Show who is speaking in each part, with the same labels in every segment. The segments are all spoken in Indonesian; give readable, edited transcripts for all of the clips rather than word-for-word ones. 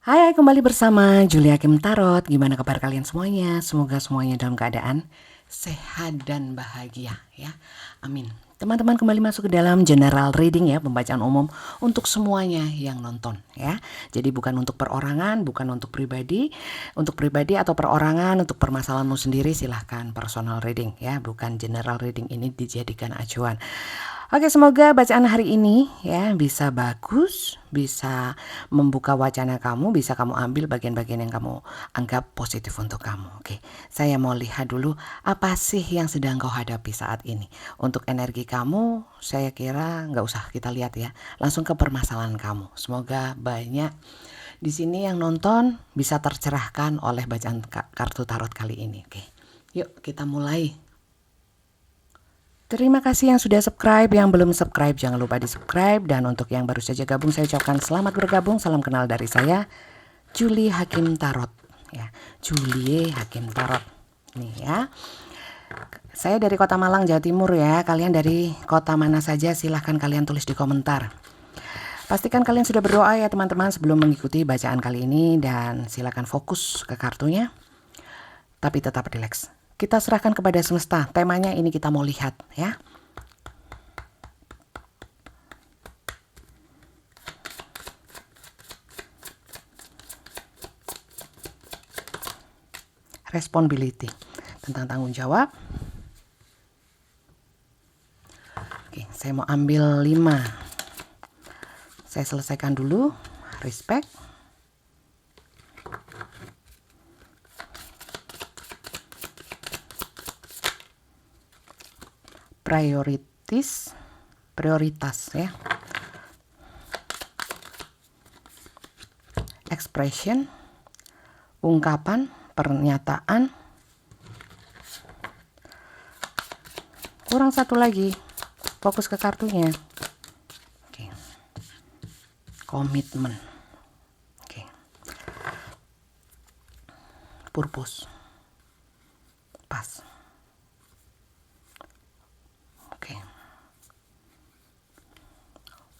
Speaker 1: Hai, kembali bersama Julia Kim Tarot. Gimana kabar kalian semuanya? Semoga semuanya dalam keadaan sehat dan bahagia ya. Amin. Teman-teman kembali masuk ke dalam general reading ya, pembacaan umum untuk semuanya yang nonton ya. Jadi bukan untuk perorangan, bukan untuk pribadi. Untuk pribadi atau perorangan, untuk permasalahanmu sendiri silahkan personal reading ya. Bukan general reading, ini dijadikan acuan. Oke, semoga bacaan hari ini ya bisa bagus, bisa membuka wacana kamu, bisa kamu ambil bagian-bagian yang kamu anggap positif untuk kamu. Oke, saya mau lihat dulu apa sih yang sedang kau hadapi saat ini. Untuk energi kamu, saya kira nggak usah kita lihat ya, langsung ke permasalahan kamu. Semoga banyak di sini yang nonton bisa tercerahkan oleh bacaan kartu tarot kali ini. Oke, yuk kita mulai. Terima kasih yang sudah subscribe, yang belum subscribe jangan lupa di subscribe. Dan untuk yang baru saja gabung saya ucapkan selamat bergabung, salam kenal dari saya Julie Hakim Tarot ya, Julie Hakim Tarot nih ya. Saya dari Kota Malang, Jawa Timur ya. Kalian dari kota mana saja silahkan kalian tulis di komentar. Pastikan kalian sudah berdoa ya teman-teman sebelum mengikuti bacaan kali ini. Dan silakan fokus ke kartunya, tapi tetap rileks. Kita serahkan kepada semesta. Temanya ini kita mau lihat ya. Responsibility, tentang tanggung jawab. Oke, saya mau ambil 5. Saya selesaikan dulu. Respect. Prioritas ya. Expression, ungkapan, pernyataan. Kurang satu lagi, fokus ke kartunya. Oke. Komitmen. Oke. Purpose. Pas. Oke.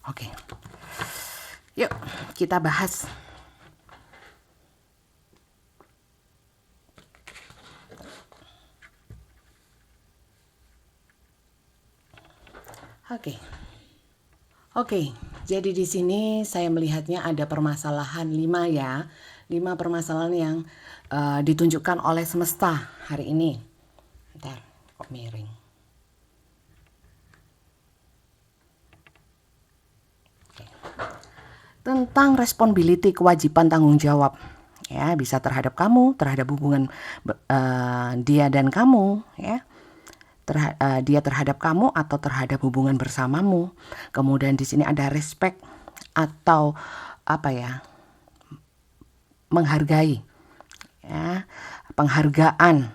Speaker 1: Oke. Yuk, kita bahas. Oke, jadi di sini saya melihatnya ada permasalahan 5 ya. 5 permasalahan yang ditunjukkan oleh semesta hari ini. Bentar, kok miring. Oke. Tentang responsibility, kewajiban tanggung jawab. Ya, bisa terhadap kamu, terhadap hubungan dia dan kamu ya. Dia terhadap kamu atau terhadap hubungan bersamamu. Kemudian di sini ada respect atau apa ya, menghargai ya, penghargaan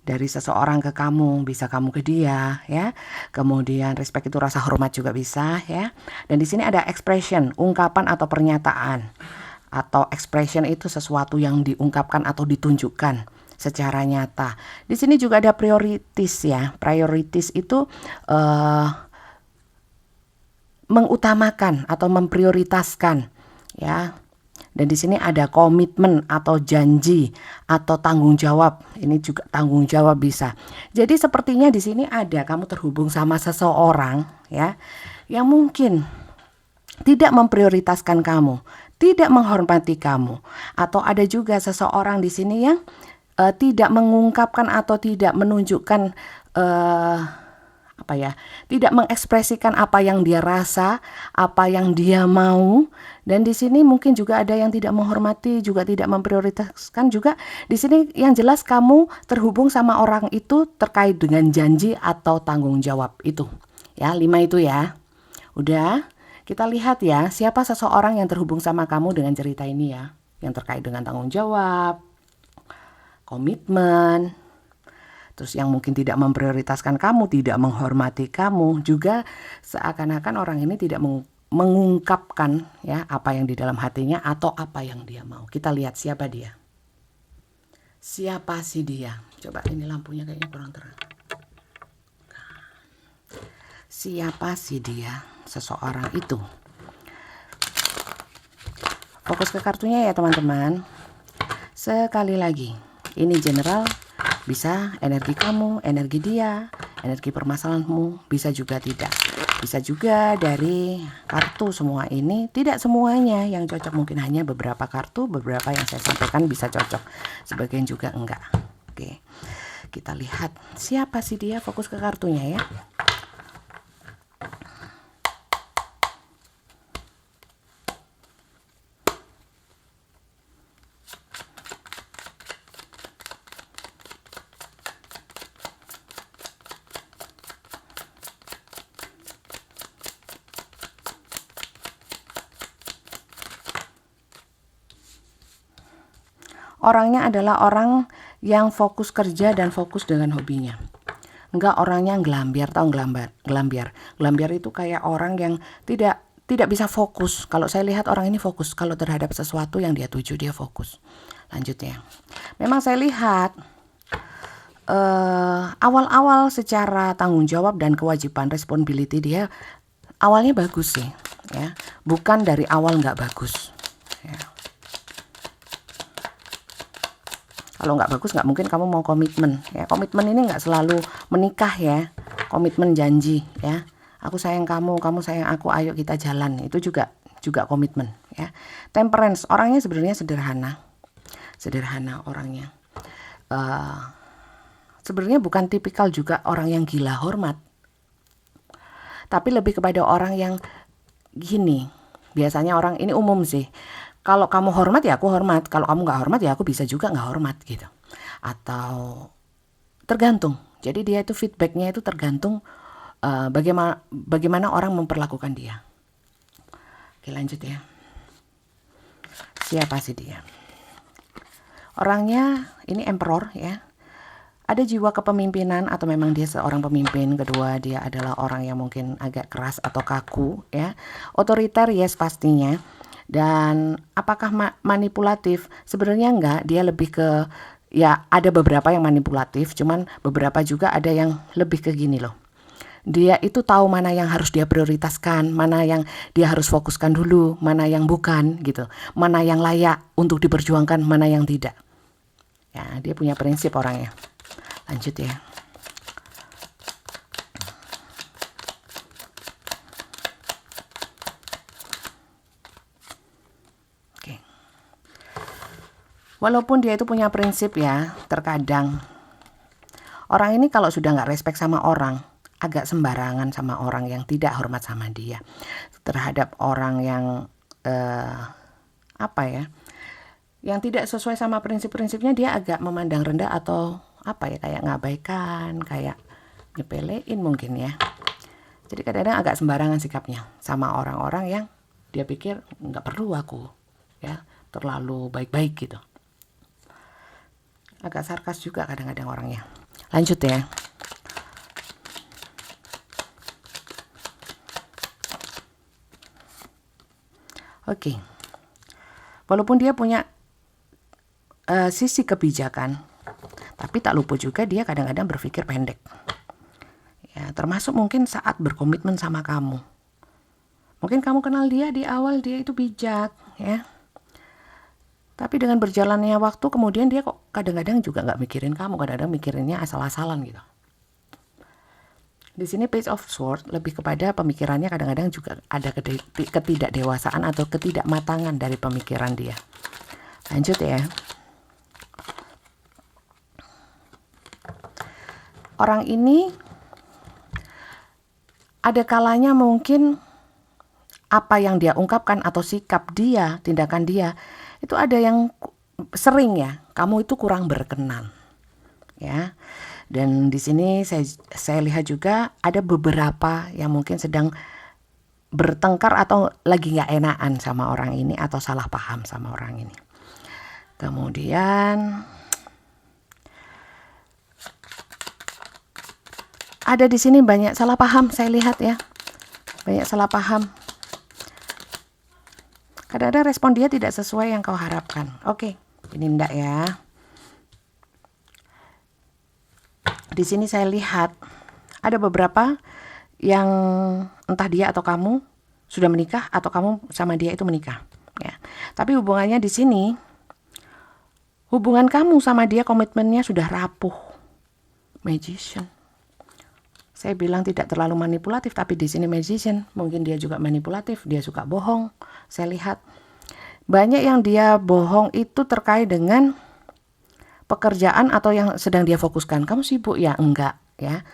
Speaker 1: dari seseorang ke kamu, bisa kamu ke dia ya. Kemudian respect itu rasa hormat juga bisa ya. Dan di sini ada expression, ungkapan atau pernyataan. Atau expression itu sesuatu yang diungkapkan atau ditunjukkan secara nyata. Di sini juga ada prioritas ya. Prioritas itu mengutamakan atau memprioritaskan ya. Dan di sini ada komitmen atau janji atau tanggung jawab. Ini juga tanggung jawab bisa. Jadi sepertinya di sini ada kamu terhubung sama seseorang ya, yang mungkin tidak memprioritaskan kamu, tidak menghormati kamu, atau ada juga seseorang di sini yang tidak mengungkapkan atau tidak menunjukkan tidak mengekspresikan apa yang dia rasa, apa yang dia mau. Dan di sini mungkin juga ada yang tidak menghormati, juga tidak memprioritaskan juga. Di sini yang jelas kamu terhubung sama orang itu terkait dengan janji atau tanggung jawab itu. Ya, 5 itu ya. Udah, kita lihat ya, siapa seseorang yang terhubung sama kamu dengan cerita ini ya. Yang terkait dengan tanggung jawab, komitmen, terus yang mungkin tidak memprioritaskan kamu, tidak menghormati kamu, juga seakan-akan orang ini tidak mengungkapkan ya apa yang di dalam hatinya atau apa yang dia mau. Kita lihat siapa dia. Siapa sih dia? Coba ini lampunya kayaknya kurang terang. Siapa sih dia? Seseorang itu. Fokus ke kartunya ya teman-teman. Sekali lagi, ini general, bisa energi kamu, energi dia, energi permasalahanmu, bisa juga tidak. Bisa juga dari kartu semua ini, tidak semuanya yang cocok, mungkin hanya beberapa kartu, beberapa yang saya sampaikan bisa cocok, sebagian juga enggak. Oke, kita lihat siapa sih dia, fokus ke kartunya ya. Orangnya adalah orang yang fokus kerja dan fokus dengan hobinya. Enggak orangnya ngelambiar, tahu ngelambiar. Ngelambiar itu kayak orang yang tidak bisa fokus. Kalau saya lihat orang ini fokus kalau terhadap sesuatu yang dia tuju, dia fokus. Lanjutnya. Memang saya lihat awal-awal secara tanggung jawab dan kewajiban, responsibility dia awalnya bagus sih, ya. Bukan dari awal nggak bagus. Ya. Kalau nggak bagus, nggak mungkin kamu mau komitmen. Ya, komitmen ini nggak selalu menikah ya. Komitmen janji ya. Aku sayang kamu, kamu sayang aku, ayo kita jalan. Itu juga komitmen ya. Temperance, orangnya sebenarnya sederhana orangnya. Sebenarnya bukan tipikal juga orang yang gila hormat. Tapi lebih kepada orang yang gini. Biasanya orang ini umum sih. Kalau kamu hormat ya aku hormat, kalau kamu nggak hormat ya aku bisa juga nggak hormat gitu. Atau tergantung. Jadi dia itu feedbacknya itu tergantung bagaimana orang memperlakukan dia. Oke, lanjut ya. Siapa sih dia? Orangnya ini emperor ya. Ada jiwa kepemimpinan atau memang dia seorang pemimpin. Kedua, dia adalah orang yang mungkin agak keras atau kaku ya. Otoriter yes pastinya. Dan apakah manipulatif? Sebenarnya enggak, dia lebih ke ya ada beberapa yang manipulatif, cuman beberapa juga ada yang lebih ke gini loh. Dia itu tahu mana yang harus dia prioritaskan, mana yang dia harus fokuskan dulu, mana yang bukan gitu. Mana yang layak untuk diperjuangkan, mana yang tidak. Ya, dia punya prinsip orangnya. Lanjut ya. Walaupun dia itu punya prinsip ya, terkadang orang ini kalau sudah nggak respect sama orang, agak sembarangan sama orang yang tidak hormat sama dia. Terhadap orang yang yang tidak sesuai sama prinsip-prinsipnya, dia agak memandang rendah atau kayak ngabaikan, kayak nyepelein mungkin ya. Jadi kadang-kadang agak sembarangan sikapnya sama orang-orang yang dia pikir nggak perlu aku ya, terlalu baik-baik gitu. Agak sarkas juga kadang-kadang orangnya. Lanjut ya. Oke. Walaupun dia punya sisi kebijakan, tapi tak lupa juga dia kadang-kadang berpikir pendek. Ya, termasuk mungkin saat berkomitmen sama kamu. Mungkin kamu kenal dia di awal dia itu bijak, ya. Tapi dengan berjalannya waktu kemudian dia kok kadang-kadang juga nggak mikirin kamu, kadang-kadang mikirinnya asal-asalan gitu. Di sini Page of Swords lebih kepada pemikirannya kadang-kadang juga ada ketidakdewasaan atau ketidakmatangan dari pemikiran dia. Lanjut ya. Orang ini ada kalanya mungkin apa yang dia ungkapkan atau sikap dia, tindakan dia itu ada yang sering ya, kamu itu kurang berkenan, ya. Dan di sini saya lihat juga ada beberapa yang mungkin sedang bertengkar atau lagi nggak enakan sama orang ini atau salah paham sama orang ini. Kemudian ada di sini banyak salah paham, saya lihat ya, banyak salah paham. Kadang-kadang respon dia tidak sesuai yang kau harapkan. Oke, ini enggak ya. Di sini saya lihat ada beberapa yang entah dia atau kamu sudah menikah atau kamu sama dia itu menikah. ya. Tapi hubungannya di sini, hubungan kamu sama dia komitmennya sudah rapuh. Magician. Saya bilang tidak terlalu manipulatif, tapi di sini magician. Mungkin dia juga manipulatif, dia suka bohong. Saya lihat banyak yang dia bohong itu terkait dengan pekerjaan atau yang sedang dia fokuskan. Kamu sibuk ya? Enggak ya.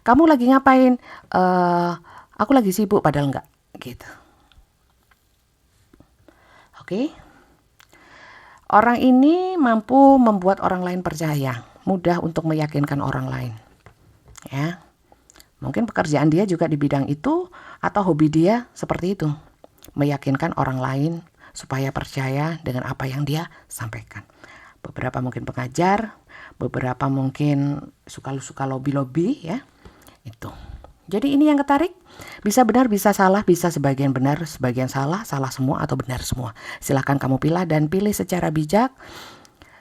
Speaker 1: Kamu lagi ngapain? Aku lagi sibuk, padahal enggak gitu. Oke. Orang ini mampu membuat orang lain percaya, mudah untuk meyakinkan orang lain. Ya. Mungkin pekerjaan dia juga di bidang itu, atau hobi dia seperti itu. Meyakinkan orang lain supaya percaya dengan apa yang dia sampaikan. Beberapa mungkin pengajar, beberapa mungkin suka lobby-lobby ya. Itu. Jadi ini yang ketarik, bisa benar, bisa salah, bisa sebagian benar, sebagian salah, salah semua atau benar semua. Silahkan kamu pilih dan pilih secara bijak.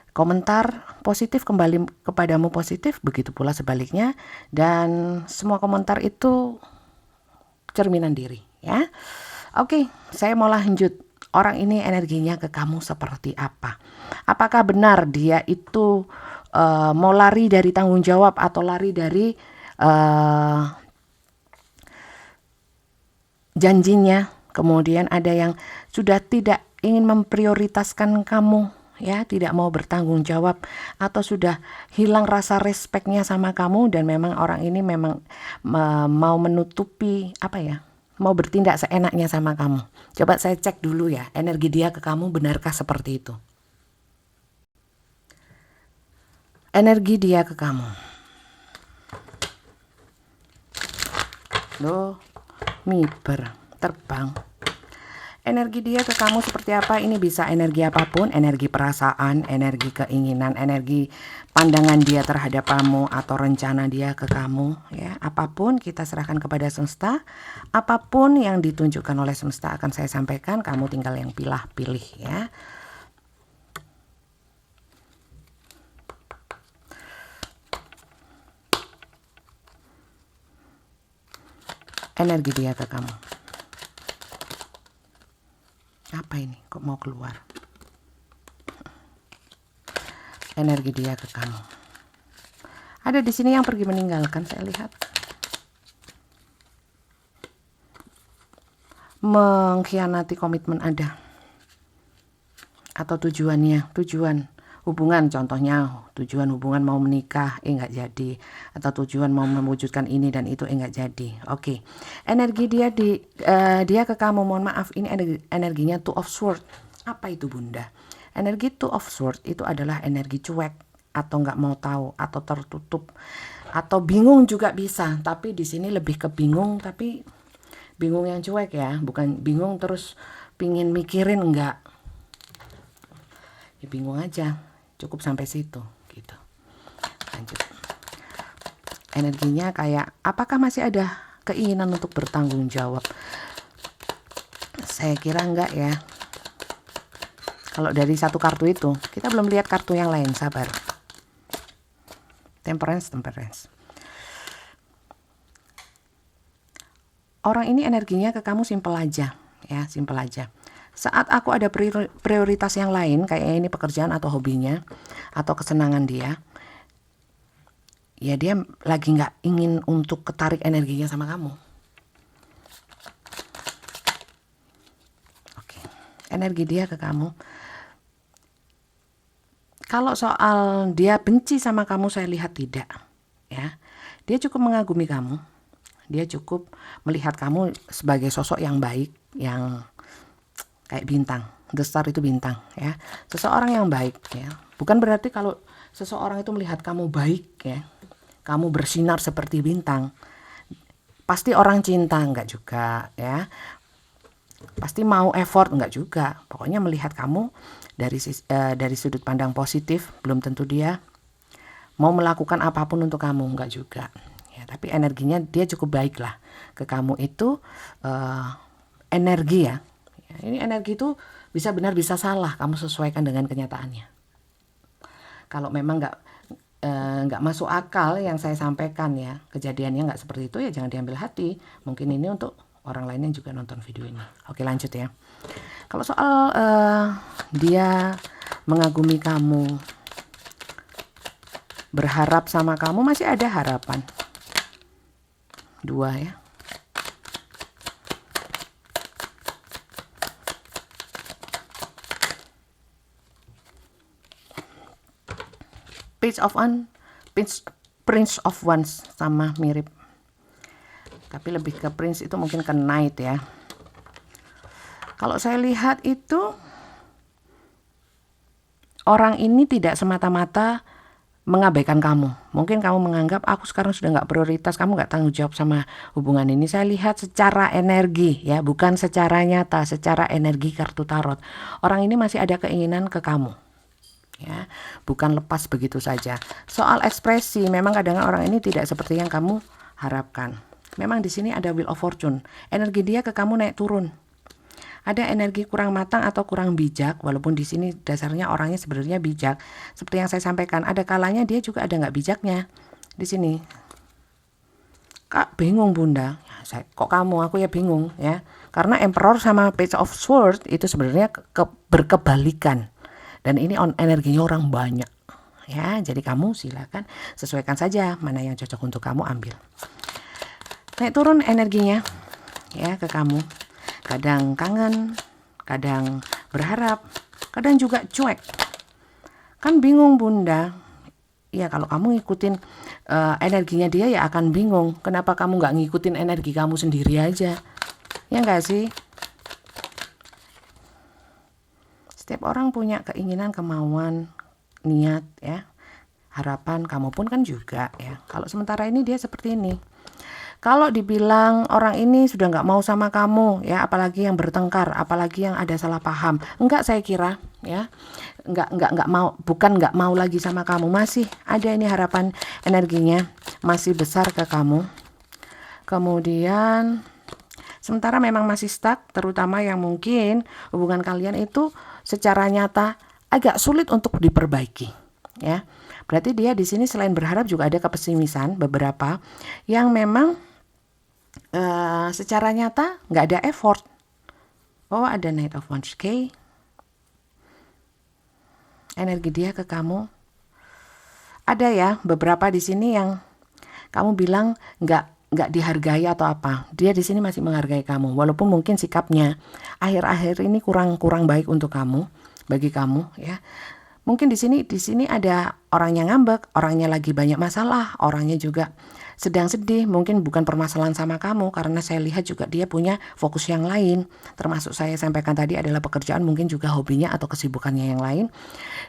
Speaker 1: Komentar positif kembali kepadamu positif, begitu pula sebaliknya, dan semua komentar itu cerminan diri ya. Oke, saya mau lanjut. Orang ini energinya ke kamu seperti apa? Apakah benar dia itu mau lari dari tanggung jawab atau lari dari janjinya? Kemudian ada yang sudah tidak ingin memprioritaskan kamu, ya, tidak mau bertanggung jawab, atau sudah hilang rasa respeknya sama kamu, dan memang orang ini memang mau menutupi mau bertindak seenaknya sama kamu. Coba saya cek dulu ya, energi dia ke kamu benarkah seperti itu? Energi dia ke kamu. Loh, miber, terbang. Energi dia ke kamu seperti apa? Ini bisa energi apapun, energi perasaan, energi keinginan, energi pandangan dia terhadap kamu, atau rencana dia ke kamu, ya. Apapun kita serahkan kepada semesta. Apapun yang ditunjukkan oleh semesta akan saya sampaikan, kamu tinggal yang pilih ya. Energi dia ke kamu. Apa ini? Kok mau keluar? Energi dia ke kamu. Ada di sini yang pergi meninggalkan, saya lihat. Mengkhianati komitmen ada. Atau tujuan hubungan, contohnya tujuan hubungan mau menikah, nggak jadi, atau tujuan mau mewujudkan ini dan itu, nggak jadi. Oke. Energi dia ke kamu, mohon maaf, ini energinya Two of Swords. Apa itu Bunda? Energi Two of Swords itu adalah energi cuek, atau nggak mau tahu, atau tertutup, atau bingung juga bisa, tapi di sini lebih ke bingung, tapi bingung yang cuek ya, bukan bingung terus pingin mikirin, enggak. Ya bingung aja, cukup sampai situ gitu. Lanjut. Energinya kayak, apakah masih ada keinginan untuk bertanggung jawab? Saya kira enggak ya. Kalau dari satu kartu itu, kita belum lihat kartu yang lain, sabar. Temperance. Orang ini energinya ke kamu simpel aja, ya, simpel aja. Saat aku ada prioritas yang lain, kayak ini pekerjaan atau hobinya, atau kesenangan dia, ya dia lagi nggak ingin untuk ketarik energinya sama kamu. Oke. Energi dia ke kamu. Kalau soal dia benci sama kamu, saya lihat tidak, ya. Dia cukup mengagumi kamu. Dia cukup melihat kamu sebagai sosok yang baik, yang kayak bintang. The star itu bintang, ya. Seseorang yang baik, ya. Bukan berarti kalau seseorang itu melihat kamu baik, ya, kamu bersinar seperti bintang, pasti orang cinta, enggak juga, ya. Pasti mau effort, enggak juga. Pokoknya melihat kamu dari sudut pandang positif, belum tentu dia mau melakukan apapun untuk kamu, enggak juga. Ya, tapi energinya dia cukup baik lah ke kamu itu, energi ya. Ini energi itu bisa benar bisa salah, kamu sesuaikan dengan kenyataannya. Kalau memang nggak masuk akal yang saya sampaikan ya, kejadiannya nggak seperti itu, ya jangan diambil hati. Mungkin ini untuk orang lain yang juga nonton video ini. Oke, lanjut ya. Kalau soal dia mengagumi kamu, berharap sama kamu, masih ada harapan. 2 ya. Prince of Wands sama mirip. Tapi lebih ke Prince itu mungkin ke Knight ya. Kalau saya lihat itu orang ini tidak semata-mata mengabaikan kamu. Mungkin kamu menganggap aku sekarang sudah nggak prioritas, kamu nggak tanggung jawab sama hubungan ini. Saya lihat secara energi ya, bukan secara nyata, secara energi kartu tarot. Orang ini masih ada keinginan ke kamu. Ya, bukan lepas begitu saja. Soal ekspresi, memang kadang orang ini tidak seperti yang kamu harapkan. Memang di sini ada Wheel of Fortune. Energi dia ke kamu naik turun. Ada energi kurang matang atau kurang bijak, walaupun di sini dasarnya orangnya sebenarnya bijak. Seperti yang saya sampaikan, ada kalanya dia juga ada nggak bijaknya. Di sini, Kak bingung bunda. Kok kamu? Aku ya bingung ya. Karena Emperor sama Page of Swords itu sebenarnya berkebalikan. Dan ini energinya orang banyak ya, jadi kamu silakan sesuaikan saja mana yang cocok untuk kamu, ambil. Naik turun energinya ya ke kamu, kadang kangen, kadang berharap, kadang juga cuek. Kan bingung bunda ya, kalau kamu ngikutin energinya dia ya akan bingung. Kenapa kamu nggak ngikutin energi kamu sendiri aja, ya nggak sih? Setiap orang punya keinginan, kemauan, niat ya, harapan. Kamu pun kan juga ya. Kalau sementara ini dia seperti ini. Kalau dibilang orang ini sudah nggak mau sama kamu ya, apalagi yang bertengkar, apalagi yang ada salah paham, enggak, saya kira ya, enggak mau, bukan nggak mau lagi sama kamu, masih ada ini harapan, energinya masih besar ke kamu. Kemudian sementara memang masih stuck, terutama yang mungkin hubungan kalian itu secara nyata agak sulit untuk diperbaiki ya. Berarti dia di sini selain berharap juga ada kepesimisan beberapa yang memang secara nyata nggak ada effort. Oh, ada Knight of Wands. Energi dia ke kamu ada ya, beberapa di sini yang kamu bilang nggak dihargai atau apa. Dia di sini masih menghargai kamu, walaupun mungkin sikapnya akhir-akhir ini kurang baik untuk kamu, bagi kamu ya. Mungkin di sini ada orangnya ngambek, orangnya lagi banyak masalah, orangnya juga sedang sedih, mungkin bukan permasalahan sama kamu, karena saya lihat juga dia punya fokus yang lain. Termasuk saya sampaikan tadi adalah pekerjaan, mungkin juga hobinya atau kesibukannya yang lain.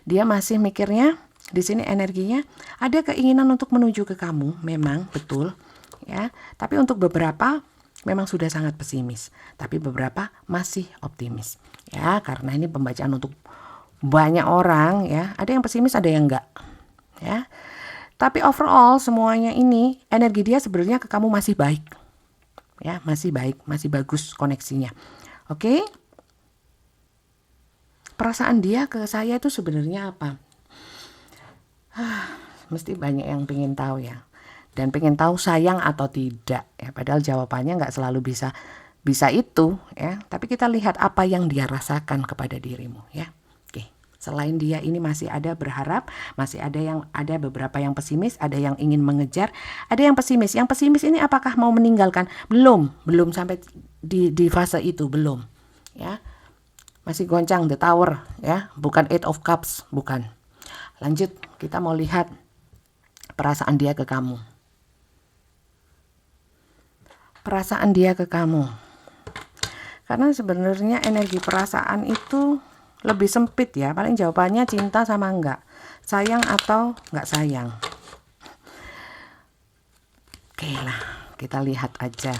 Speaker 1: Dia masih mikirnya, di sini energinya ada keinginan untuk menuju ke kamu, memang betul. Ya, tapi untuk beberapa memang sudah sangat pesimis, tapi beberapa masih optimis ya, karena ini pembacaan untuk banyak orang ya, ada yang pesimis, ada yang enggak ya, tapi overall semuanya ini energi dia sebenarnya ke kamu masih baik ya, masih baik, masih bagus koneksinya. Oke? Perasaan dia ke saya itu sebenarnya apa? Mesti banyak yang pengen tahu ya, dan pengen tahu sayang atau tidak ya, padahal jawabannya nggak selalu bisa itu ya, tapi kita lihat apa yang dia rasakan kepada dirimu ya. Oke, selain dia ini masih ada berharap, masih ada beberapa yang pesimis, ada yang ingin mengejar, ada yang pesimis. Yang pesimis ini apakah mau meninggalkan? Belum sampai di fase itu, belum ya, masih goncang the tower ya, bukan Eight of Cups, bukan. Lanjut, kita mau lihat perasaan dia ke kamu. Perasaan dia ke kamu, karena sebenarnya energi perasaan itu lebih sempit ya. Paling jawabannya cinta sama enggak, sayang atau enggak sayang. Oke lah, kita lihat aja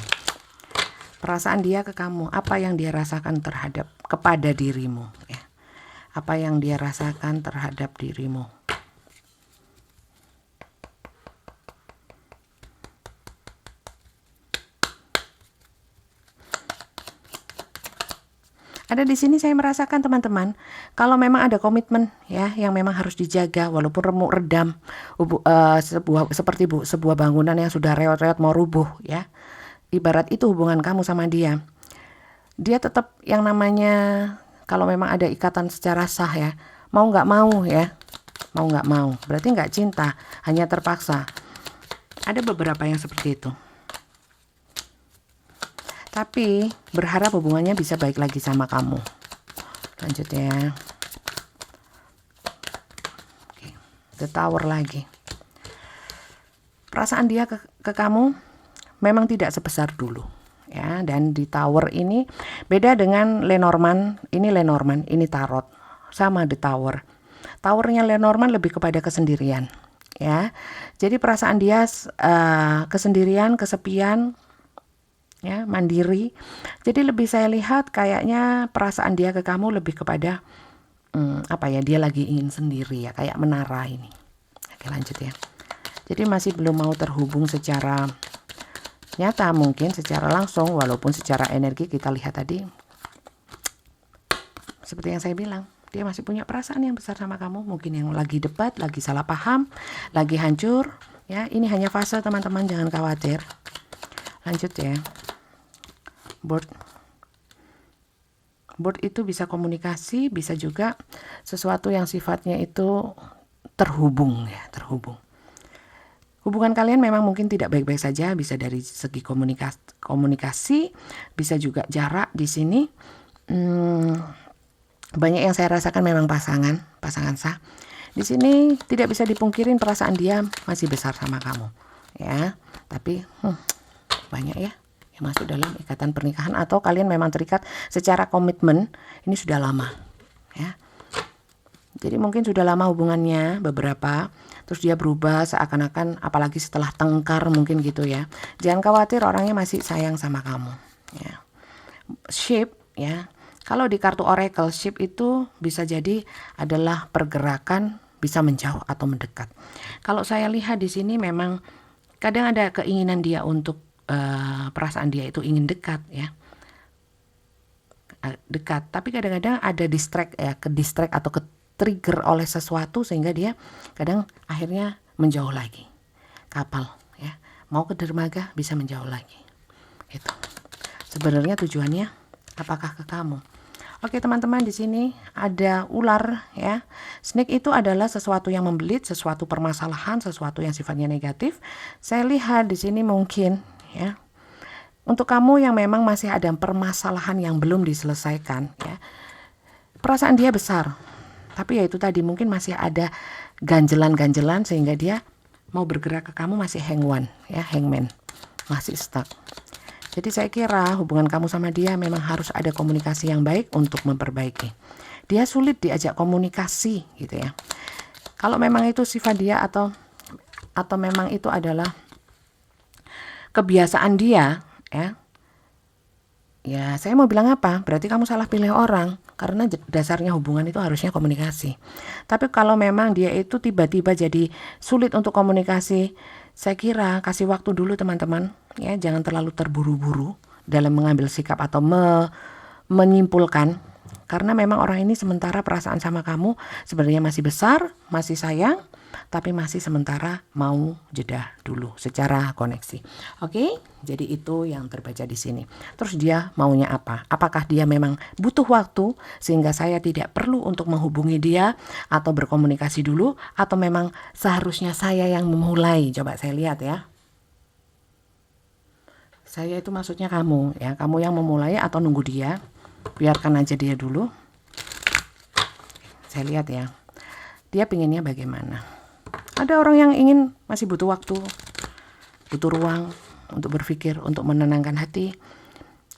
Speaker 1: perasaan dia ke kamu, apa yang dia rasakan kepada dirimu ya, apa yang dia rasakan terhadap dirimu. Ada di sini saya merasakan teman-teman, kalau memang ada komitmen ya yang memang harus dijaga, walaupun remuk redam, seperti sebuah bangunan yang sudah reot-reot mau rubuh ya. Ibarat itu hubungan kamu sama dia. Dia tetap yang namanya kalau memang ada ikatan secara sah ya, mau nggak mau ya, mau nggak mau, berarti nggak cinta, hanya terpaksa. Ada beberapa yang seperti itu. Tapi berharap hubungannya bisa baik lagi sama kamu. Lanjut ya. Oke, The Tower lagi. Perasaan dia ke kamu memang tidak sebesar dulu. Ya, dan di Tower ini beda dengan Lenormand. Ini Lenormand, ini Tarot. Sama The Tower. Towernya Lenormand lebih kepada kesendirian. Ya, jadi perasaan dia kesendirian, kesepian, ya, mandiri. Jadi lebih saya lihat kayaknya perasaan dia ke kamu lebih kepada dia lagi ingin sendiri ya, kayak menara ini. Oke, lanjut ya. Jadi masih belum mau terhubung secara nyata, mungkin secara langsung, walaupun secara energi kita lihat tadi seperti yang saya bilang, dia masih punya perasaan yang besar sama kamu. Mungkin yang lagi debat, lagi salah paham, lagi hancur ya. Ini hanya fase, teman-teman, jangan khawatir. Lanjut ya. Board itu bisa komunikasi, bisa juga sesuatu yang sifatnya itu terhubung ya, terhubung. Hubungan kalian memang mungkin tidak baik-baik saja, bisa dari segi komunikasi, bisa juga jarak di sini. Banyak yang saya rasakan memang pasangan sah. Di sini tidak bisa dipungkirin perasaan dia masih besar sama kamu ya. Tapi banyak ya yang masuk dalam ikatan pernikahan, atau kalian memang terikat secara komitmen ini sudah lama ya. Jadi mungkin sudah lama hubungannya beberapa, terus dia berubah seakan-akan, apalagi setelah tengkar mungkin gitu ya. Jangan khawatir, orangnya masih sayang sama kamu ya. Ship ya, kalau di kartu oracle, ship itu bisa jadi adalah pergerakan, bisa menjauh atau mendekat. Kalau saya lihat di sini memang kadang ada keinginan dia untuk perasaan dia itu ingin dekat ya, dekat, tapi kadang-kadang ada distract atau ke trigger oleh sesuatu sehingga dia kadang akhirnya menjauh lagi. Kapal ya, mau ke dermaga bisa menjauh lagi. Itu sebenarnya tujuannya apakah ke kamu. Oke teman-teman, di sini ada ular ya. Snake itu adalah sesuatu yang membelit, sesuatu permasalahan, sesuatu yang sifatnya negatif. Saya lihat di sini mungkin ya, untuk kamu yang memang masih ada permasalahan yang belum diselesaikan ya, perasaan dia besar, tapi ya itu tadi, mungkin masih ada ganjelan sehingga dia mau bergerak ke kamu masih hangman ya, hangman, masih stuck. Jadi saya kira hubungan kamu sama dia memang harus ada komunikasi yang baik untuk memperbaiki. Dia sulit diajak komunikasi gitu ya. Kalau memang itu sifat dia atau memang itu adalah kebiasaan dia ya saya mau bilang apa, berarti kamu salah pilih orang, karena dasarnya hubungan itu harusnya komunikasi. Tapi kalau memang dia itu tiba-tiba jadi sulit untuk komunikasi, saya kira kasih waktu dulu teman-teman ya, jangan terlalu terburu-buru dalam mengambil sikap atau menyimpulkan, karena memang orang ini sementara perasaan sama kamu sebenarnya masih besar, masih sayang, tapi masih sementara mau jeda dulu secara koneksi. Oke, jadi itu yang terbaca di sini. Terus dia maunya apa? Apakah dia memang butuh waktu sehingga saya tidak perlu untuk menghubungi dia atau berkomunikasi dulu, atau memang seharusnya saya yang memulai? Coba saya lihat ya. Saya itu maksudnya kamu ya, kamu yang memulai atau nunggu dia? Biarkan aja dia dulu. Saya lihat ya, dia pinginnya bagaimana. Ada orang yang ingin masih butuh waktu, butuh ruang untuk berpikir, untuk menenangkan hati.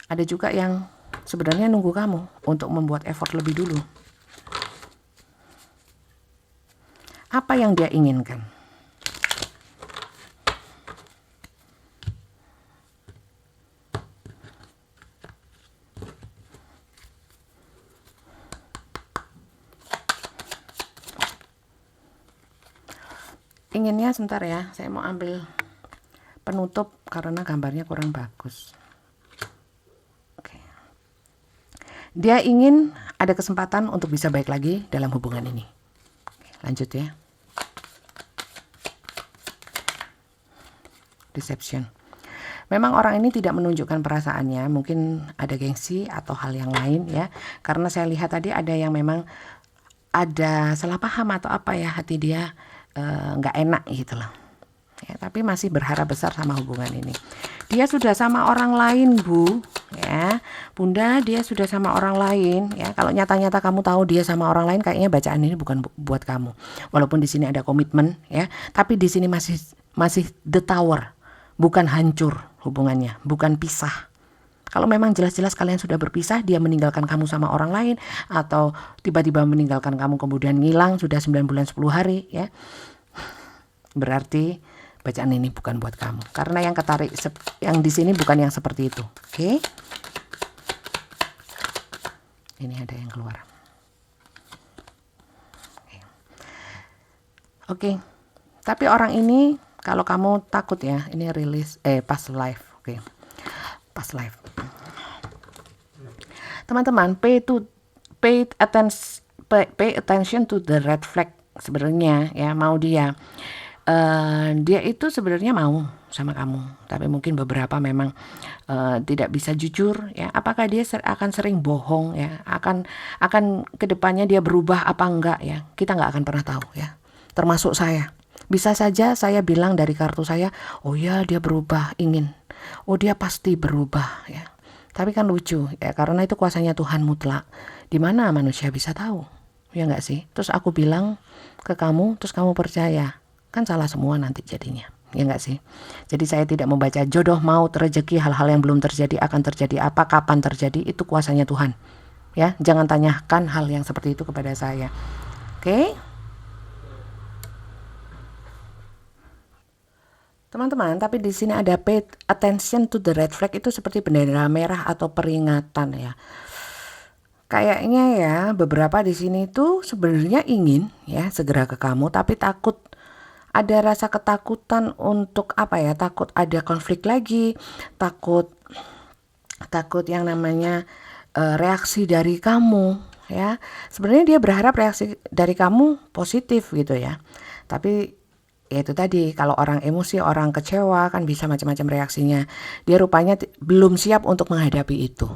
Speaker 1: Ada juga yang sebenarnya nunggu kamu untuk membuat effort lebih dulu. Apa yang dia inginkan? Inginnya sebentar ya, saya mau ambil penutup karena gambarnya kurang bagus. Oke. Dia ingin ada kesempatan untuk bisa baik lagi dalam hubungan ini. Oke, lanjut ya. Deception. Memang orang ini tidak menunjukkan perasaannya, mungkin ada gengsi atau hal yang lain ya. Karena saya lihat tadi ada yang memang ada salah paham atau apa ya, hati dia nggak enak gitu loh. Ya, tapi masih berharap besar sama hubungan ini. Dia sudah sama orang lain, Bu, ya. Bunda, dia sudah sama orang lain, ya. Kalau nyata-nyata kamu tahu dia sama orang lain, kayaknya bacaan ini bukan buat kamu. Walaupun di sini ada komitmen, ya, tapi di sini masih the tower, bukan hancur hubungannya, bukan pisah. Kalau memang jelas-jelas kalian sudah berpisah, dia meninggalkan kamu sama orang lain, atau tiba-tiba meninggalkan kamu kemudian ngilang sudah 9 bulan 10 hari, ya, berarti bacaan ini bukan buat kamu. Karena yang ketarik yang di sini bukan yang seperti itu. Oke? Ini ada yang keluar. Oke. Tapi orang ini kalau kamu takut ya, ini past life. Oke. Past life. Teman-teman, pay attention to the red flag sebenarnya ya, mau dia itu sebenarnya mau sama kamu, tapi mungkin beberapa memang tidak bisa jujur ya. Apakah dia akan sering bohong ya, akan kedepannya dia berubah apa enggak ya, kita nggak akan pernah tahu ya, termasuk saya. Bisa saja saya bilang dari kartu saya, oh ya dia berubah, oh dia pasti berubah ya, tapi kan lucu ya, karena itu kuasanya Tuhan mutlak, dimana manusia bisa tahu ya nggak sih. Terus aku bilang ke kamu, terus kamu percaya, kan salah semua nanti jadinya, ya enggak sih. Jadi saya tidak membaca jodoh, maut, rezeki, hal-hal yang belum terjadi, akan terjadi apa, kapan terjadi, itu kuasanya Tuhan ya. Jangan tanyakan hal yang seperti itu kepada saya. Oke? Teman-teman, tapi di sini ada pay attention to the red flag, itu seperti bendera merah atau peringatan ya. Kayaknya ya beberapa di sini tuh sebenarnya ingin ya segera ke kamu, tapi takut, ada rasa ketakutan untuk apa ya, takut ada konflik lagi, takut yang namanya reaksi dari kamu ya. Sebenarnya dia berharap reaksi dari kamu positif gitu ya, tapi ya itu tadi, kalau orang emosi, orang kecewa kan bisa macam-macam reaksinya. Dia rupanya belum siap untuk menghadapi itu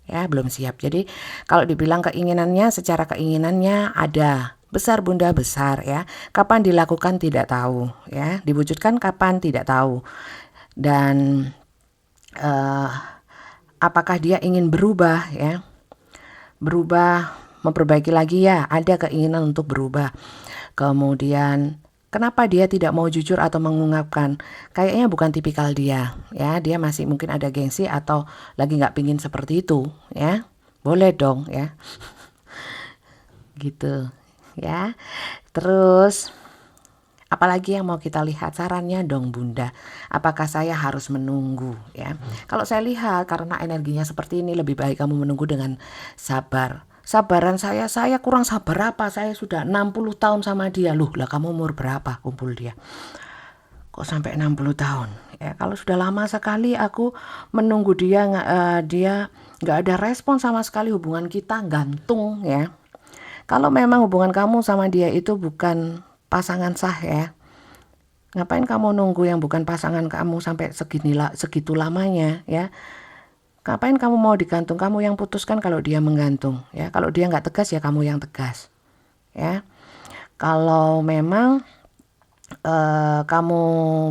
Speaker 1: ya, belum siap. Jadi kalau dibilang keinginannya, secara keinginannya ada besar, Bunda, besar ya. Kapan dilakukan tidak tahu ya, diwujudkan kapan tidak tahu. Dan apakah dia ingin berubah ya, berubah, memperbaiki lagi ya, ada keinginan untuk berubah. Kemudian kenapa dia tidak mau jujur atau mengungkapkan? Kayaknya bukan tipikal dia ya, dia masih mungkin ada gengsi atau lagi gak pingin seperti itu ya. Boleh dong ya. Gitu ya. Terus apalagi yang mau kita lihat, sarannya dong Bunda, apakah saya harus menunggu ya? Kalau saya lihat karena energinya seperti ini, lebih baik kamu menunggu dengan sabar. Sabaran saya kurang sabar apa, saya sudah 60 tahun sama dia. Loh lah, kamu umur berapa kumpul dia? Kok sampai 60 tahun ya? Kalau sudah lama sekali aku menunggu dia, dia nggak ada respon sama sekali, hubungan kita gantung ya. Kalau memang hubungan kamu sama dia itu bukan pasangan sah ya, ngapain kamu nunggu yang bukan pasangan kamu sampai segitu lamanya ya? Ngapain kamu mau digantung? Kamu yang putuskan kalau dia menggantung ya. Kalau dia nggak tegas ya kamu yang tegas ya. Kalau memang kamu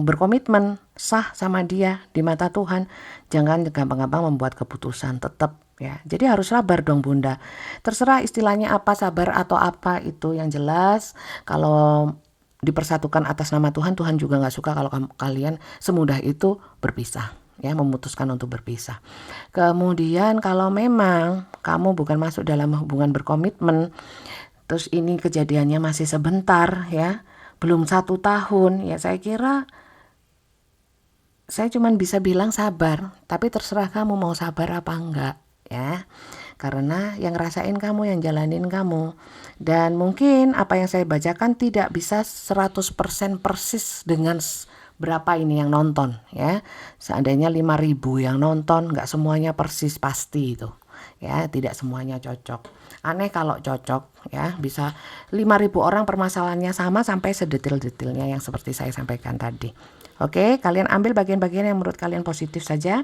Speaker 1: berkomitmen sah sama dia di mata Tuhan, jangan gampang-gampang membuat keputusan, tetap ya. Jadi harus sabar dong Bunda. Terserah istilahnya apa, sabar atau apa, itu yang jelas kalau dipersatukan atas nama Tuhan, Tuhan juga nggak suka kalau kalian semudah itu berpisah ya, memutuskan untuk berpisah. Kemudian kalau memang kamu bukan masuk dalam hubungan berkomitmen, terus ini kejadiannya masih sebentar ya, belum 1 tahun ya, saya kira saya cuma bisa bilang sabar, tapi terserah kamu mau sabar apa enggak ya, karena yang ngerasain kamu, yang jalanin kamu. Dan mungkin apa yang saya bacakan tidak bisa 100% persis dengan berapa ini yang nonton ya. Seandainya 5.000 yang nonton, nggak semuanya persis pasti itu ya, tidak semuanya cocok. Aneh kalau cocok, ya, bisa 5.000 orang permasalahannya sama sampai sedetil-detilnya yang seperti saya sampaikan tadi. Oke, kalian ambil bagian-bagian yang menurut kalian positif saja.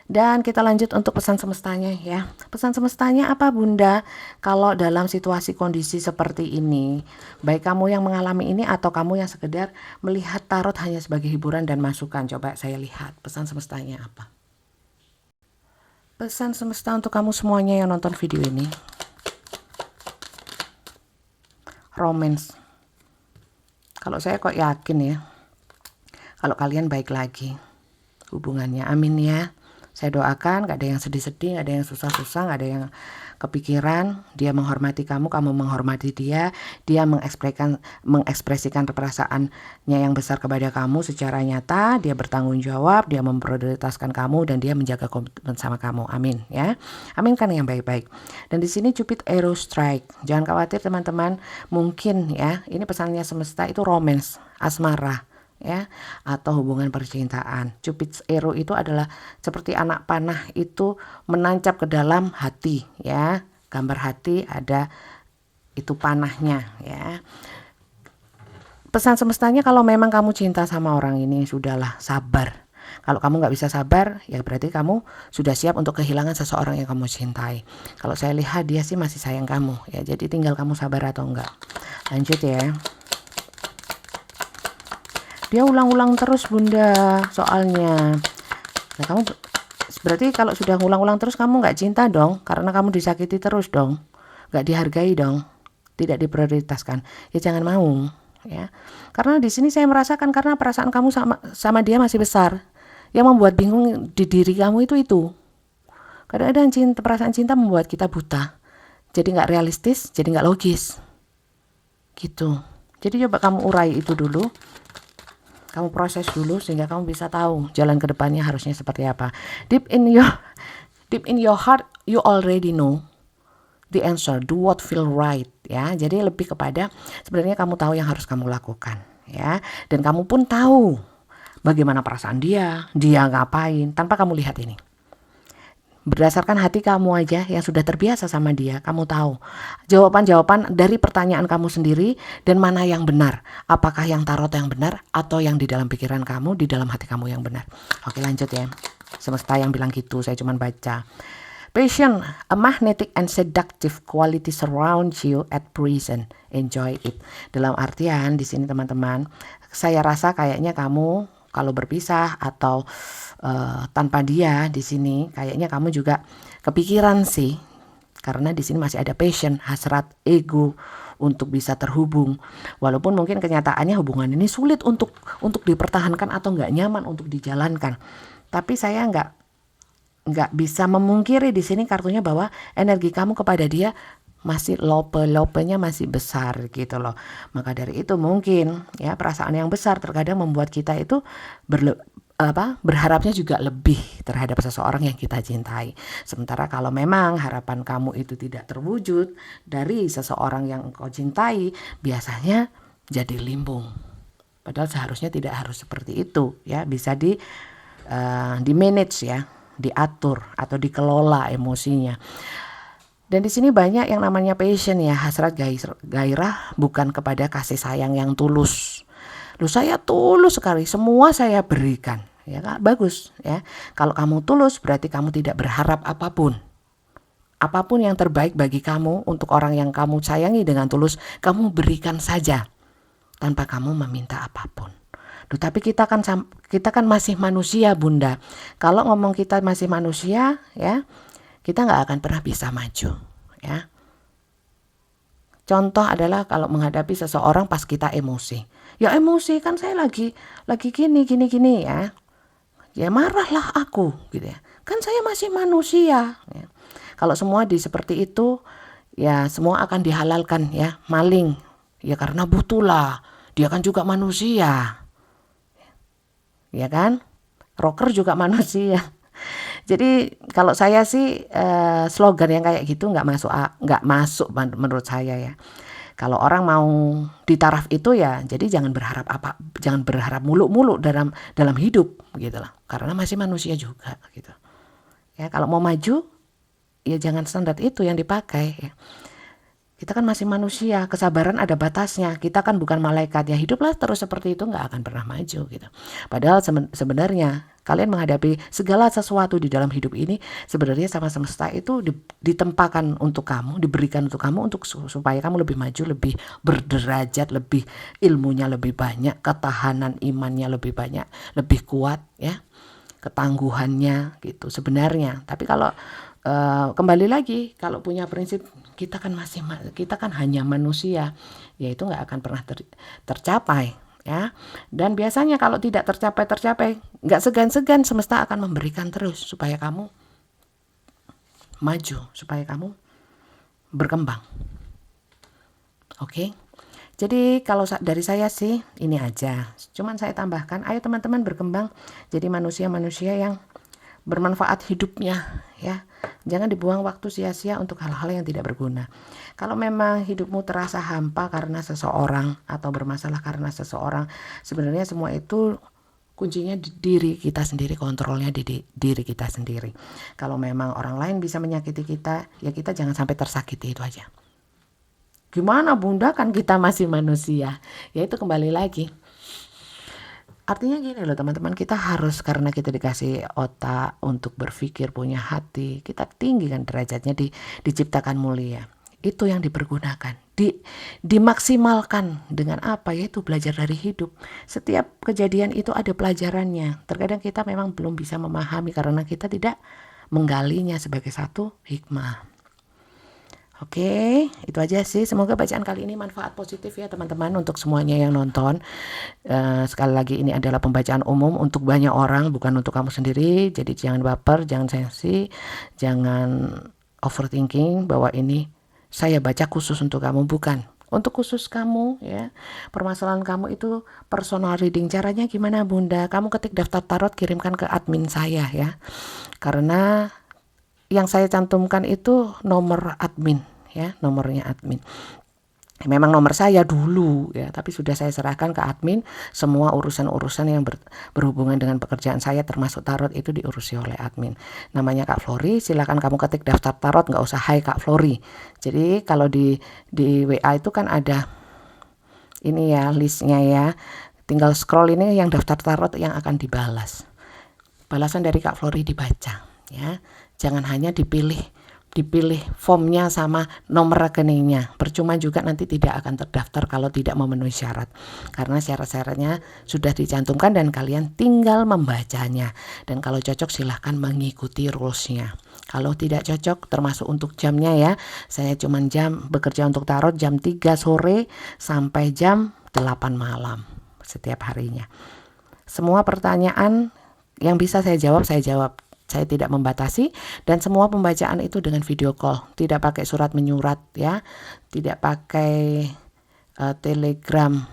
Speaker 1: Dan kita lanjut untuk pesan semestanya ya. Pesan semestanya apa Bunda? Kalau dalam situasi kondisi seperti ini, baik kamu yang mengalami ini atau kamu yang sekedar melihat tarot hanya sebagai hiburan dan masukan. Coba saya lihat pesan semestanya apa. Pesan semesta untuk kamu semuanya yang nonton video ini. Romance. Kalau saya kok yakin ya, kalau kalian baik lagi hubungannya, amin ya. Saya doakan gak ada yang sedih-sedih, gak ada yang susah-susah, gak ada yang kepikiran. Dia menghormati kamu, kamu menghormati dia. Dia mengekspresikan perasaannya yang besar kepada kamu secara nyata. Dia bertanggung jawab, dia memprioritaskan kamu, dan dia menjaga komitmen sama kamu. Amin ya. Aminkan yang baik-baik. Dan di sini Cupid Arrow Strike. Jangan khawatir teman-teman. Mungkin ya, ini pesannya semesta itu romance, asmara, ya, atau hubungan percintaan. Cupid's arrow itu adalah seperti anak panah itu menancap ke dalam hati, ya. Gambar hati ada itu panahnya, ya. Pesan semestanya kalau memang kamu cinta sama orang ini, sudahlah sabar. Kalau kamu nggak bisa sabar, ya berarti kamu sudah siap untuk kehilangan seseorang yang kamu cintai. Kalau saya lihat dia sih masih sayang kamu, ya. Jadi tinggal kamu sabar atau enggak. Lanjut ya. Dia ulang-ulang terus Bunda soalnya. Nah, kamu berarti kalau sudah ngulang-ulang terus kamu nggak cinta dong, karena kamu disakiti terus dong, nggak dihargai dong, tidak diprioritaskan. Ya jangan mau ya. Karena di sini saya merasakan karena perasaan kamu sama dia masih besar. Yang membuat bingung di diri kamu itu. Kadang-kadang perasaan cinta membuat kita buta. Jadi nggak realistis, jadi nggak logis. Gitu. Jadi coba kamu urai itu dulu. Kamu proses dulu sehingga kamu bisa tahu jalan ke depannya harusnya seperti apa. Deep in your heart you already know the answer. Do what feel right, ya. Jadi lebih kepada sebenarnya kamu tahu yang harus kamu lakukan, ya. Dan kamu pun tahu bagaimana perasaan dia ngapain tanpa kamu lihat ini. Berdasarkan hati kamu aja yang sudah terbiasa sama dia, kamu tahu jawaban-jawaban dari pertanyaan kamu sendiri dan mana yang benar. Apakah yang tarot yang benar atau yang di dalam pikiran kamu, di dalam hati kamu yang benar. Oke, lanjut ya. Semesta yang bilang gitu, saya cuma baca. Passion, a magnetic and seductive quality surrounds you at present. Enjoy it. Dalam artian di sini teman-teman, saya rasa kayaknya kamu kalau berpisah atau tanpa dia di sini, kayaknya kamu juga kepikiran sih, karena di sini masih ada passion, hasrat, ego untuk bisa terhubung. Walaupun mungkin kenyataannya hubungan ini sulit untuk dipertahankan atau nggak nyaman untuk dijalankan. Tapi saya nggak bisa memungkiri di sini kartunya bahwa energi kamu kepada dia masih lopenya masih besar gitu loh. Maka dari itu mungkin ya perasaan yang besar terkadang membuat kita itu berharapnya juga lebih terhadap seseorang yang kita cintai. Sementara kalau memang harapan kamu itu tidak terwujud dari seseorang yang engkau cintai, biasanya jadi limbung. Padahal seharusnya tidak harus seperti itu, ya. Bisa di manage ya, diatur atau dikelola emosinya. Dan di sini banyak yang namanya passion ya, hasrat gairah bukan kepada kasih sayang yang tulus. Loh, saya tulus sekali, semua saya berikan. Ya kan? Bagus ya. Kalau kamu tulus berarti kamu tidak berharap apapun. Apapun yang terbaik bagi kamu untuk orang yang kamu sayangi dengan tulus, kamu berikan saja tanpa kamu meminta apapun. Duh, tapi kita kan masih manusia Bunda. Kalau ngomong kita masih manusia ya, kita nggak akan pernah bisa maju ya. Contoh adalah kalau menghadapi seseorang pas kita emosi. Ya emosi kan saya lagi gini ya. Ya marahlah aku gitu ya. Kan saya masih manusia ya. Kalau semua seperti itu ya semua akan dihalalkan ya. Maling ya karena butuhlah. Dia kan juga manusia. Ya kan? Rocker juga manusia. Jadi kalau saya sih slogan yang kayak gitu nggak masuk menurut saya ya. Kalau orang mau di taraf itu ya, jadi jangan berharap muluk-muluk dalam hidup gitu lah. Karena masih manusia juga gitu. Ya, kalau mau maju ya jangan standar itu yang dipakai ya. Kita kan masih manusia, kesabaran ada batasnya. Kita kan bukan malaikat ya, hiduplah terus seperti itu nggak akan pernah maju gitu. Padahal sebenarnya kalian menghadapi segala sesuatu di dalam hidup ini sebenarnya sama semesta itu ditempatkan untuk kamu, diberikan untuk kamu untuk supaya kamu lebih maju, lebih berderajat, lebih ilmunya lebih banyak, ketahanan imannya lebih banyak, lebih kuat ya, ketangguhannya gitu sebenarnya. Tapi kalau kembali lagi kalau punya prinsip kita kan hanya manusia, ya itu nggak akan pernah tercapai ya. Dan biasanya kalau tidak tercapai nggak segan-segan semesta akan memberikan terus supaya kamu maju, supaya kamu berkembang. Oke. Jadi kalau dari saya sih ini aja, cuman saya tambahkan, ayo teman-teman berkembang jadi manusia-manusia yang bermanfaat hidupnya ya. Jangan dibuang waktu sia-sia untuk hal-hal yang tidak berguna. Kalau memang hidupmu terasa hampa karena seseorang atau bermasalah karena seseorang, sebenarnya semua itu kuncinya di diri kita sendiri, kontrolnya di diri kita sendiri. Kalau memang orang lain bisa menyakiti kita, ya kita jangan sampai tersakiti, itu aja. Gimana Bunda, kan kita masih manusia. Ya itu kembali lagi. Artinya gini loh teman-teman, kita harus, karena kita dikasih otak untuk berpikir, punya hati, kita tinggi kan derajatnya, diciptakan mulia. Itu yang dipergunakan, dimaksimalkan dengan apa? Yaitu belajar dari hidup. Setiap kejadian itu ada pelajarannya. Terkadang kita memang belum bisa memahami karena kita tidak menggalinya sebagai satu hikmah. Oke, itu aja sih. Semoga bacaan kali ini manfaat positif ya teman-teman untuk semuanya yang nonton. Sekali lagi ini adalah pembacaan umum untuk banyak orang, bukan untuk kamu sendiri. Jadi jangan baper, jangan sensi, jangan overthinking bahwa ini saya baca khusus untuk kamu, bukan. Untuk khusus kamu ya, permasalahan kamu itu personal reading. Caranya gimana Bunda? Kamu ketik daftar tarot, kirimkan ke admin saya ya. Karena yang saya cantumkan itu nomor admin ya, nomornya admin. Memang nomor saya dulu ya, tapi sudah saya serahkan ke admin. Semua urusan-urusan yang berhubungan dengan pekerjaan saya termasuk tarot itu diurusi oleh admin. Namanya Kak Flori, silakan kamu ketik daftar tarot, nggak usah hai Kak Flori. Jadi kalau di WA itu kan ada ini ya listnya ya, tinggal scroll ini yang daftar tarot yang akan dibalas. Balasan dari Kak Flori dibaca ya. Jangan hanya dipilih formnya sama nomor rekeningnya. Percuma juga nanti tidak akan terdaftar kalau tidak memenuhi syarat. Karena syarat-syaratnya sudah dicantumkan dan kalian tinggal membacanya. Dan kalau cocok silahkan mengikuti rulesnya. Kalau tidak cocok termasuk untuk jamnya ya. Saya cuma bekerja untuk tarot jam 3 sore sampai jam 8 malam setiap harinya. Semua pertanyaan yang bisa saya jawab, saya jawab. Saya tidak membatasi, dan semua pembacaan itu dengan video call, tidak pakai surat menyurat ya, tidak pakai telegram,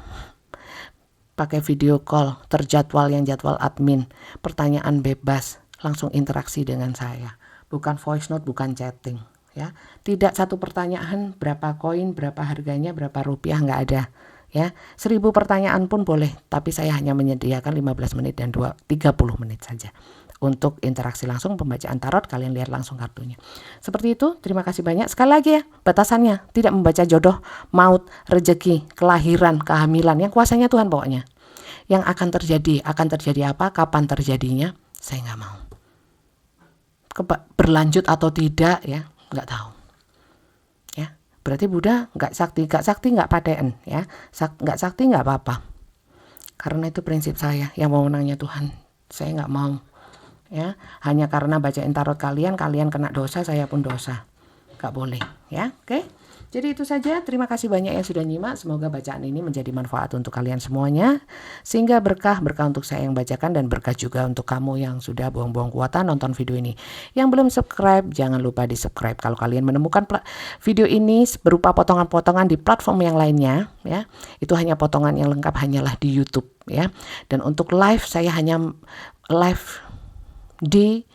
Speaker 1: pakai video call, terjadwal yang jadwal admin, pertanyaan bebas, langsung interaksi dengan saya, bukan voice note, bukan chatting ya. Tidak satu pertanyaan berapa koin, berapa harganya, berapa rupiah, nggak ada ya. 1000 pertanyaan pun boleh, tapi saya hanya menyediakan 15 menit dan 30 menit saja untuk interaksi langsung pembacaan tarot. Kalian lihat langsung kartunya. Seperti itu, terima kasih banyak. Sekali lagi ya, batasannya tidak membaca jodoh, maut, rezeki, kelahiran, kehamilan. Yang kuasanya Tuhan pokoknya. Yang akan terjadi apa, kapan terjadinya, saya nggak mau. Berlanjut atau tidak ya, nggak tahu. Ya, berarti Buddha nggak sakti nggak paten ya, nggak sakti nggak apa-apa. Karena itu prinsip saya, yang wewenangnya Tuhan. Saya nggak mau. Ya, hanya karena bacain tarot kalian kena dosa, saya pun dosa, gak boleh ya. Oke, jadi itu saja. Terima kasih banyak yang sudah nyimak. Semoga bacaan ini menjadi manfaat untuk kalian semuanya, sehingga berkah untuk saya yang bacakan, dan berkah juga untuk kamu yang sudah buang-buang kuota nonton video ini. Yang belum subscribe, jangan lupa di subscribe. Kalau kalian menemukan video ini berupa potongan-potongan di platform yang lainnya ya, itu hanya potongan yang lengkap hanyalah di YouTube ya. Dan untuk live, saya hanya live di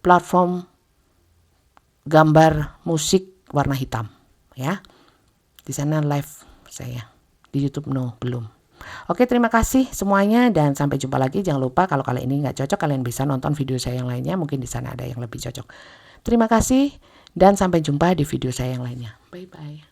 Speaker 1: platform gambar musik warna hitam ya. Di sana live saya, di YouTube belum. Oke, terima kasih semuanya dan sampai jumpa lagi. Jangan lupa kalau kali ini nggak cocok, kalian bisa nonton video saya yang lainnya. Mungkin di sana ada yang lebih cocok. Terima kasih dan sampai jumpa di video saya yang lainnya. Bye-bye.